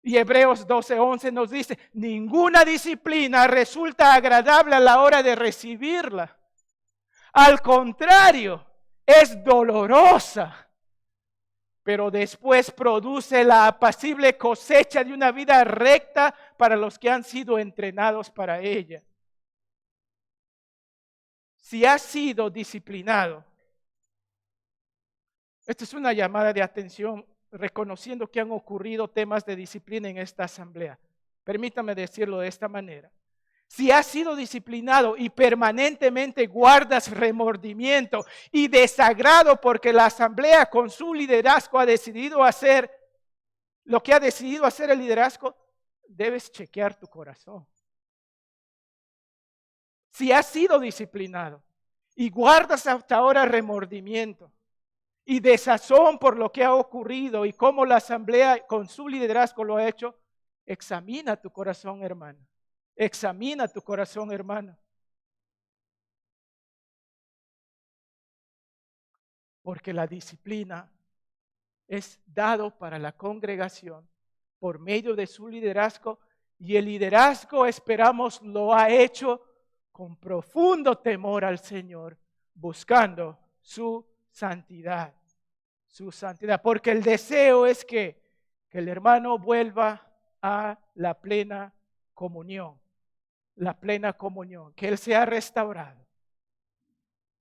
Y Hebreos 12:11 nos dice, ninguna disciplina resulta agradable a la hora de recibirla. Al contrario, es dolorosa, pero después produce la apacible cosecha de una vida recta para los que han sido entrenados para ella. Si has sido disciplinado, esta es una llamada de atención, reconociendo que han ocurrido temas de disciplina en esta asamblea. Permítame decirlo de esta manera. Si has sido disciplinado y permanentemente guardas remordimiento y desagrado porque la asamblea con su liderazgo ha decidido hacer lo que ha decidido hacer el liderazgo, debes chequear tu corazón. Si has sido disciplinado y guardas hasta ahora remordimiento y desazón por lo que ha ocurrido y cómo la asamblea con su liderazgo lo ha hecho, examina tu corazón, hermano. Examina tu corazón, hermano. Porque la disciplina es dado para la congregación por medio de su liderazgo y el liderazgo, esperamos, lo ha hecho con profundo temor al Señor, buscando su santidad. Su santidad. Porque el deseo es que el hermano vuelva a la plena comunión. La plena comunión, que él sea restaurado.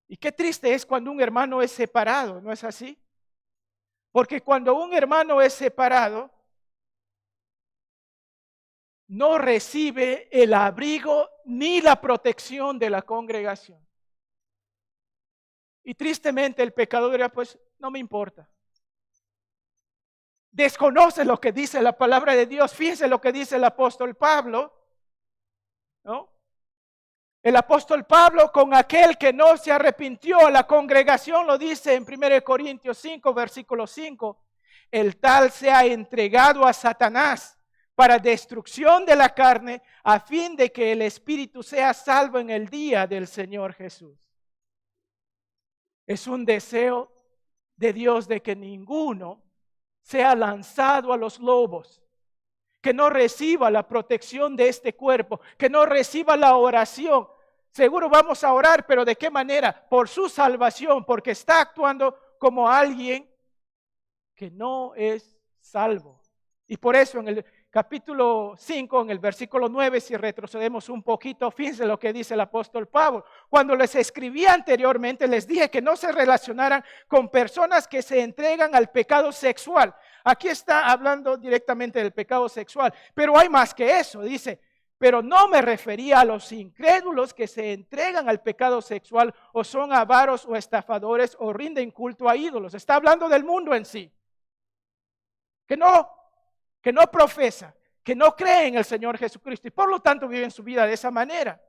Y qué triste es cuando un hermano es separado, ¿no es así? Porque cuando un hermano es separado, no recibe el abrigo ni la protección de la congregación. Y tristemente el pecador dirá, pues no me importa. Desconoce lo que dice la palabra de Dios. Fíjense lo que dice el apóstol Pablo, ¿no? El apóstol Pablo con aquel que no se arrepintió, la congregación lo dice en 1 Corintios 5, versículo 5. El tal se ha entregado a Satanás para destrucción de la carne, a fin de que el espíritu sea salvo en el día del Señor Jesús. Es un deseo de Dios de que ninguno sea lanzado a los lobos, que no reciba la protección de este cuerpo, que no reciba la oración. Seguro vamos a orar, pero ¿de qué manera? Por su salvación, porque está actuando como alguien que no es salvo. Y por eso en el capítulo 5, en el versículo 9, si retrocedemos un poquito, fíjense lo que dice el apóstol Pablo. Cuando les escribí anteriormente, les dije que no se relacionaran con personas que se entregan al pecado sexual. Aquí está hablando directamente del pecado sexual, pero hay más que eso, dice. Pero no me refería a los incrédulos que se entregan al pecado sexual o son avaros o estafadores o rinden culto a ídolos. Está hablando del mundo en sí. Que no profesa, que no cree en el Señor Jesucristo y por lo tanto viven su vida de esa manera.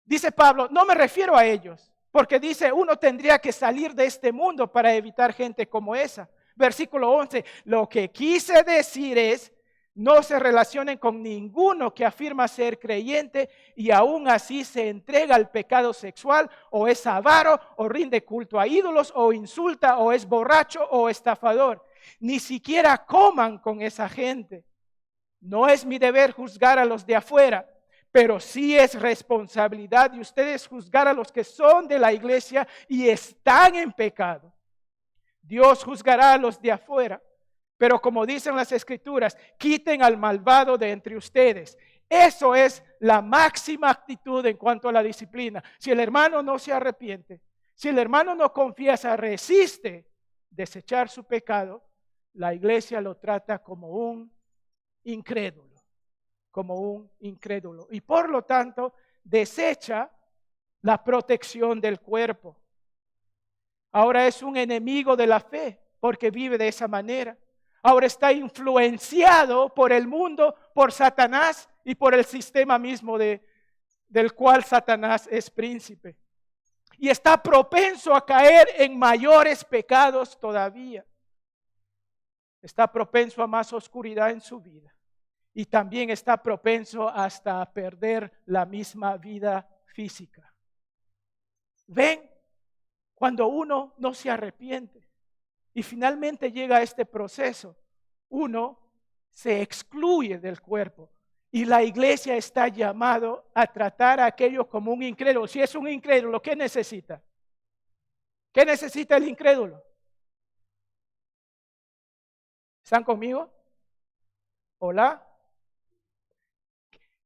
Dice Pablo, no me refiero a ellos, porque dice, uno tendría que salir de este mundo para evitar gente como esa. Versículo 11, lo que quise decir es, no se relacionen con ninguno que afirma ser creyente y aún así se entrega al pecado sexual o es avaro o rinde culto a ídolos o insulta o es borracho o estafador. Ni siquiera coman con esa gente. No es mi deber juzgar a los de afuera, pero sí es responsabilidad de ustedes juzgar a los que son de la iglesia y están en pecado. Dios juzgará a los de afuera, pero como dicen las Escrituras, quiten al malvado de entre ustedes. Eso es la máxima actitud en cuanto a la disciplina. Si el hermano no se arrepiente, si el hermano no confiesa, resiste desechar su pecado, la iglesia lo trata como un incrédulo, y por lo tanto desecha la protección del cuerpo. Ahora es un enemigo de la fe porque vive de esa manera. Ahora está influenciado por el mundo, por Satanás y por el sistema mismo del cual Satanás es príncipe. Y está propenso a caer en mayores pecados todavía. Está propenso a más oscuridad en su vida. Y también está propenso hasta a perder la misma vida física. ¿Ven? Cuando uno no se arrepiente y finalmente llega a este proceso, uno se excluye del cuerpo. Y la iglesia está llamado a tratar a aquello como un incrédulo. Si es un incrédulo, ¿qué necesita? ¿Qué necesita el incrédulo? ¿Están conmigo? ¿Hola?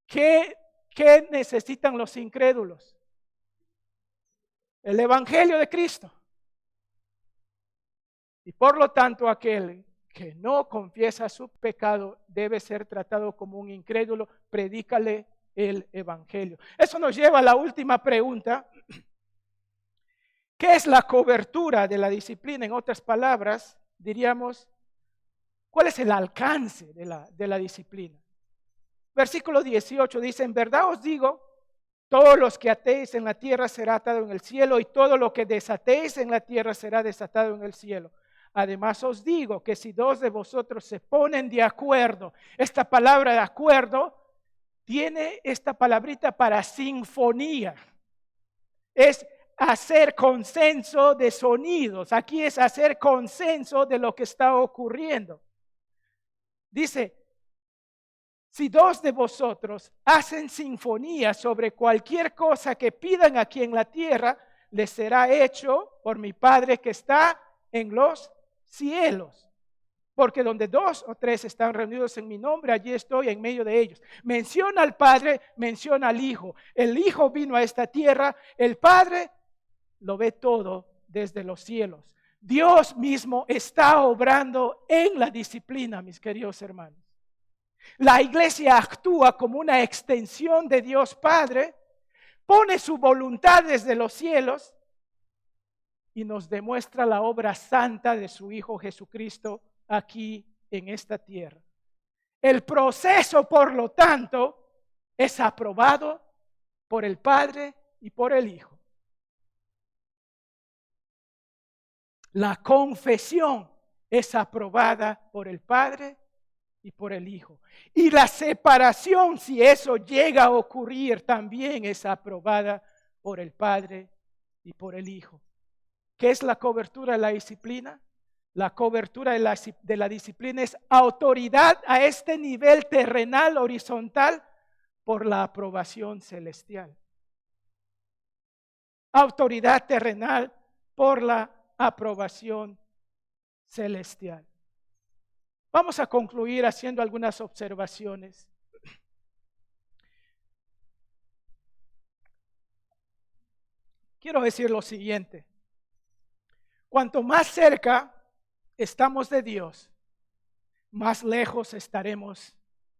¿Qué necesitan los incrédulos? El evangelio de Cristo. Y por lo tanto, aquel que no confiesa su pecado debe ser tratado como un incrédulo. Predícale el evangelio. Eso nos lleva a la última pregunta. ¿Qué es la cobertura de la disciplina? En otras palabras, diríamos, ¿cuál es el alcance de la disciplina? Versículo 18 dice, en verdad os digo, todos los que atéis en la tierra será atado en el cielo, y todo lo que desatéis en la tierra será desatado en el cielo. Además os digo que si dos de vosotros se ponen de acuerdo, esta palabra de acuerdo tiene esta palabrita para sinfonía. Es hacer consenso de sonidos. Aquí es hacer consenso de lo que está ocurriendo. Dice, si dos de vosotros hacen sinfonía sobre cualquier cosa que pidan aquí en la tierra, les será hecho por mi Padre que está en los cielos. Porque donde dos o tres están reunidos en mi nombre, allí estoy en medio de ellos. Menciona al Padre, menciona al Hijo. El Hijo vino a esta tierra, el Padre lo ve todo desde los cielos. Dios mismo está obrando en la disciplina, mis queridos hermanos. La iglesia actúa como una extensión de Dios Padre, pone su voluntad desde los cielos y nos demuestra la obra santa de su Hijo Jesucristo aquí en esta tierra. El proceso, por lo tanto, es aprobado por el Padre y por el Hijo. La confesión es aprobada por el Padre y por el Hijo. Y la separación, si eso llega a ocurrir, también es aprobada por el Padre y por el Hijo. ¿Qué es la cobertura de la disciplina? La cobertura de la disciplina es autoridad a este nivel terrenal, horizontal, por la aprobación celestial. Autoridad terrenal por la aprobación celestial. Vamos a concluir haciendo algunas observaciones. Quiero decir lo siguiente. Cuanto más cerca estamos de Dios, más lejos estaremos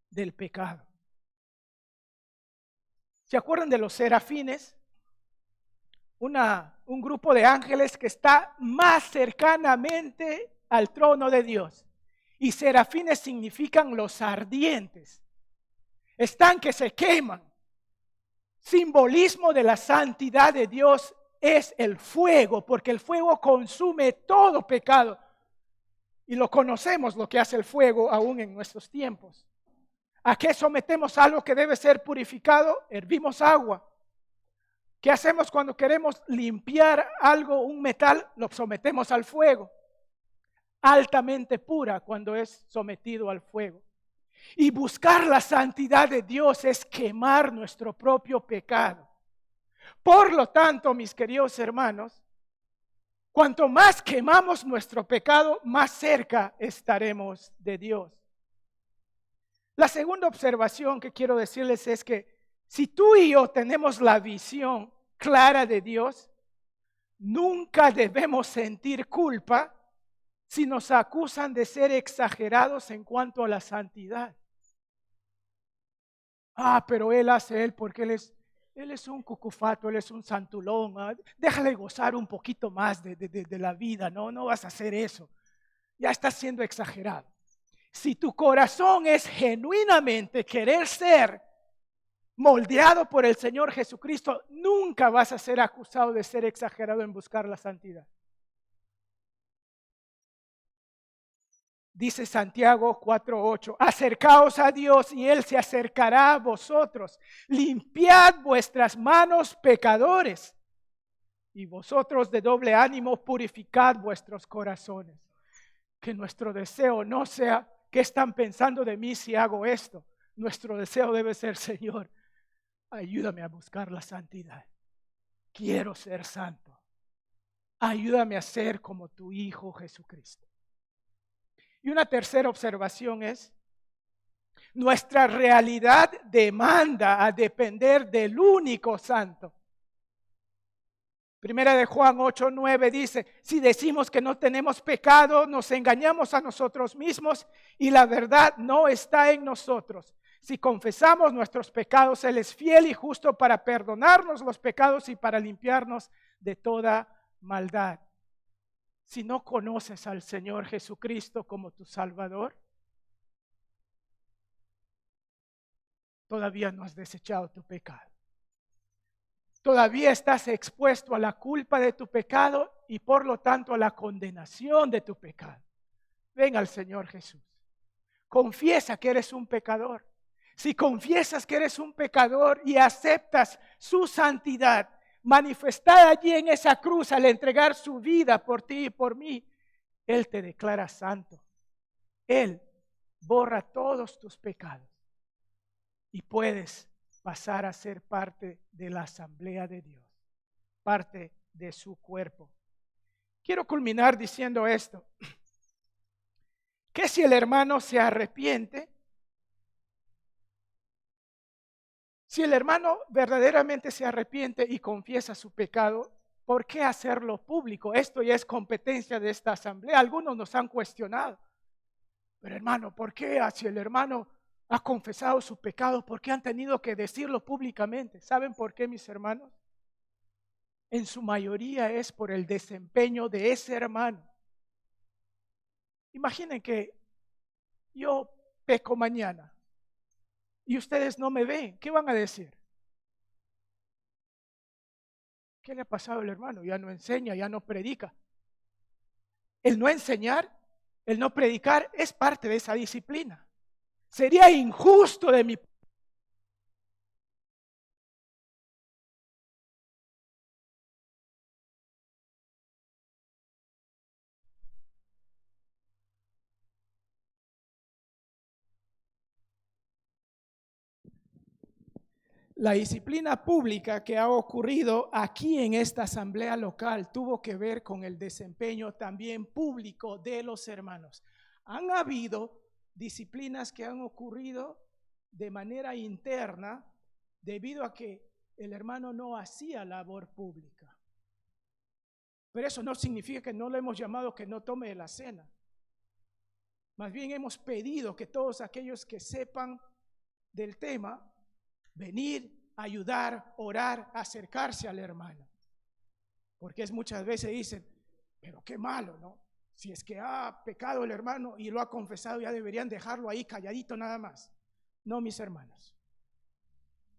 del pecado. ¿Se acuerdan de los serafines? Un grupo de ángeles que está más cercanamente al trono de Dios. Y serafines significan los ardientes. Están que se queman. Simbolismo de la santidad de Dios es el fuego, porque el fuego consume todo pecado. Y lo conocemos lo que hace el fuego aún en nuestros tiempos. ¿A qué sometemos algo que debe ser purificado? Hervimos agua. ¿Qué hacemos cuando queremos limpiar algo, un metal? Lo sometemos al fuego. Altamente pura cuando es sometido al fuego. Y buscar la santidad de Dios es quemar nuestro propio pecado. Por lo tanto, mis queridos hermanos, cuanto más quemamos nuestro pecado, más cerca estaremos de Dios. La segunda observación que quiero decirles es que si tú y yo tenemos la visión clara de Dios, nunca debemos sentir culpa si nos acusan de ser exagerados en cuanto a la santidad. Pero él hace porque él es un cucufato, él es un santulón. Déjale gozar un poquito más de la vida, no vas a hacer eso. Ya estás siendo exagerado. Si tu corazón es genuinamente querer ser moldeado por el Señor Jesucristo, nunca vas a ser acusado de ser exagerado en buscar la santidad. Dice Santiago 4:8, acercaos a Dios y Él se acercará a vosotros. Limpiad vuestras manos, pecadores, y vosotros de doble ánimo purificad vuestros corazones. Que nuestro deseo no sea, ¿qué están pensando de mí si hago esto? Nuestro deseo debe ser, Señor, ayúdame a buscar la santidad. Quiero ser santo. Ayúdame a ser como tu Hijo Jesucristo. Y una tercera observación es, nuestra realidad demanda a depender del único santo. Primera de Juan 8:9 dice, si decimos que no tenemos pecado, nos engañamos a nosotros mismos y la verdad no está en nosotros. Si confesamos nuestros pecados, Él es fiel y justo para perdonarnos los pecados y para limpiarnos de toda maldad. Si no conoces al Señor Jesucristo como tu Salvador, todavía no has desechado tu pecado. Todavía estás expuesto a la culpa de tu pecado y por lo tanto a la condenación de tu pecado. Ven al Señor Jesús. Confiesa que eres un pecador. Si confiesas que eres un pecador y aceptas su santidad, manifestada allí en esa cruz al entregar su vida por ti y por mí, Él te declara santo. Él borra todos tus pecados y puedes pasar a ser parte de la asamblea de Dios, parte de su cuerpo. Quiero culminar diciendo esto, que si el hermano se arrepiente, si el hermano verdaderamente se arrepiente y confiesa su pecado, ¿por qué hacerlo público? Esto ya es competencia de esta asamblea. Algunos nos han cuestionado. Pero hermano, ¿por qué si el hermano ha confesado su pecado, por qué han tenido que decirlo públicamente? ¿Saben por qué, mis hermanos? En su mayoría es por el desempeño de ese hermano. Imaginen que yo peco mañana y ustedes no me ven, ¿qué van a decir? ¿Qué le ha pasado al hermano? Ya no enseña, ya no predica. El no enseñar, el no predicar es parte de esa disciplina. Sería injusto de mi parte. La disciplina pública que ha ocurrido aquí en esta asamblea local tuvo que ver con el desempeño también público de los hermanos. Han habido disciplinas que han ocurrido de manera interna debido a que el hermano no hacía labor pública. Pero eso no significa que no lo hemos llamado que no tome la cena. Más bien hemos pedido que todos aquellos que sepan del tema venir, ayudar, orar, acercarse al hermano. Porque muchas veces dicen, pero qué malo, ¿no? Si es que ha pecado el hermano y lo ha confesado, ya deberían dejarlo ahí calladito nada más. No, mis hermanos.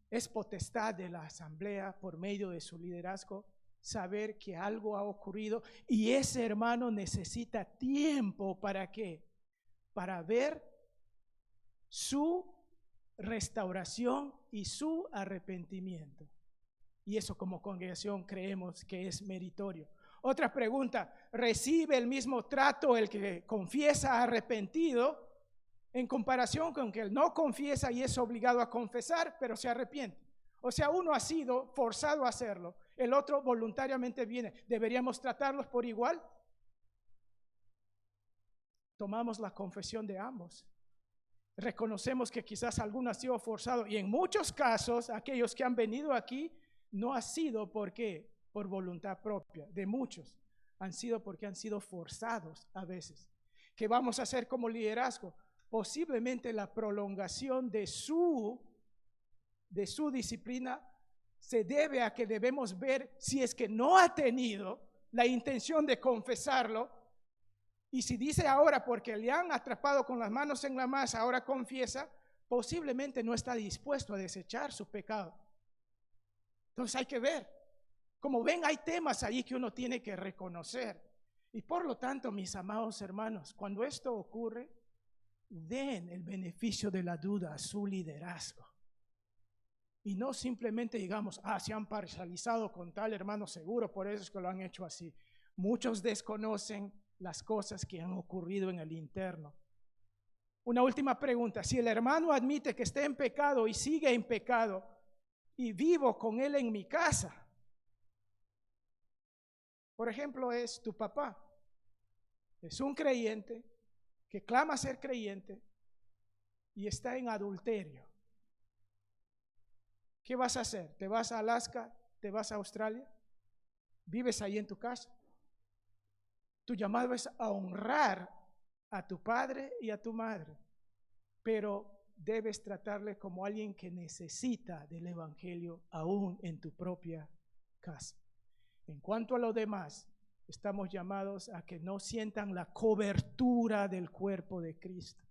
Es potestad de la asamblea por medio de su liderazgo saber que algo ha ocurrido y ese hermano necesita tiempo ¿para qué? Para ver su restauración y su arrepentimiento. Y eso como congregación creemos que es meritorio. Otra pregunta, ¿recibe el mismo trato el que confiesa arrepentido en comparación con que él no confiesa y es obligado a confesar, pero se arrepiente. O sea, uno ha sido forzado a hacerlo, el otro voluntariamente viene. ¿Deberíamos tratarlos por igual? Tomamos la confesión de ambos. Reconocemos que quizás alguno ha sido forzado y en muchos casos aquellos que han venido aquí no ha sido porque por voluntad propia, de muchos han sido porque han sido forzados a veces. ¿Qué vamos a hacer como liderazgo? Posiblemente la prolongación de su disciplina se debe a que debemos ver si es que no ha tenido la intención de confesarlo. Y si dice ahora porque le han atrapado con las manos en la masa, ahora confiesa, posiblemente no está dispuesto a desechar su pecado. Entonces hay que ver. Como ven, hay temas ahí que uno tiene que reconocer. Y por lo tanto, mis amados hermanos, cuando esto ocurre, den el beneficio de la duda a su liderazgo. Y no simplemente digamos, se han parcializado con tal hermano seguro, por eso es que lo han hecho así. Muchos desconocen las cosas que han ocurrido en el interno. Una última pregunta: si el hermano admite que está en pecado y sigue en pecado y vivo con él en mi casa, por ejemplo, es tu papá, es un creyente que clama ser creyente y está en adulterio, ¿qué vas a hacer? ¿Te vas a Alaska? ¿Te vas a Australia? ¿Vives ahí en tu casa? Tu llamado es a honrar a tu padre y a tu madre, pero debes tratarle como alguien que necesita del evangelio aún en tu propia casa. En cuanto a lo demás, estamos llamados a que no sientan la cobertura del cuerpo de Cristo.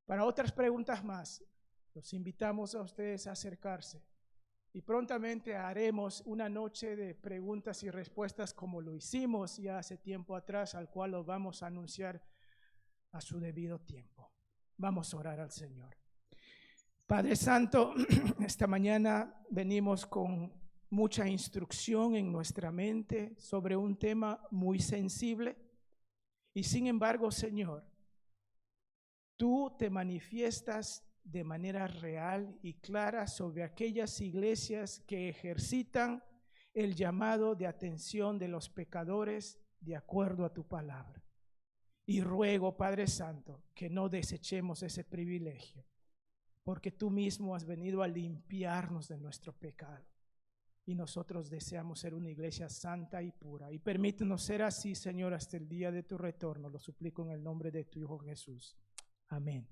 Para otras preguntas más, los invitamos a ustedes a acercarse. Y prontamente haremos una noche de preguntas y respuestas como lo hicimos ya hace tiempo atrás, al cual lo vamos a anunciar a su debido tiempo. Vamos a orar al Señor. Padre Santo, esta mañana venimos con mucha instrucción en nuestra mente sobre un tema muy sensible. Y sin embargo, Señor, tú te manifiestas de manera real y clara sobre aquellas iglesias que ejercitan el llamado de atención de los pecadores de acuerdo a tu palabra. Y ruego, Padre Santo, que no desechemos ese privilegio, porque tú mismo has venido a limpiarnos de nuestro pecado. Y nosotros deseamos ser una iglesia santa y pura. Y permítenos ser así, Señor, hasta el día de tu retorno. Lo suplico en el nombre de tu Hijo Jesús. Amén.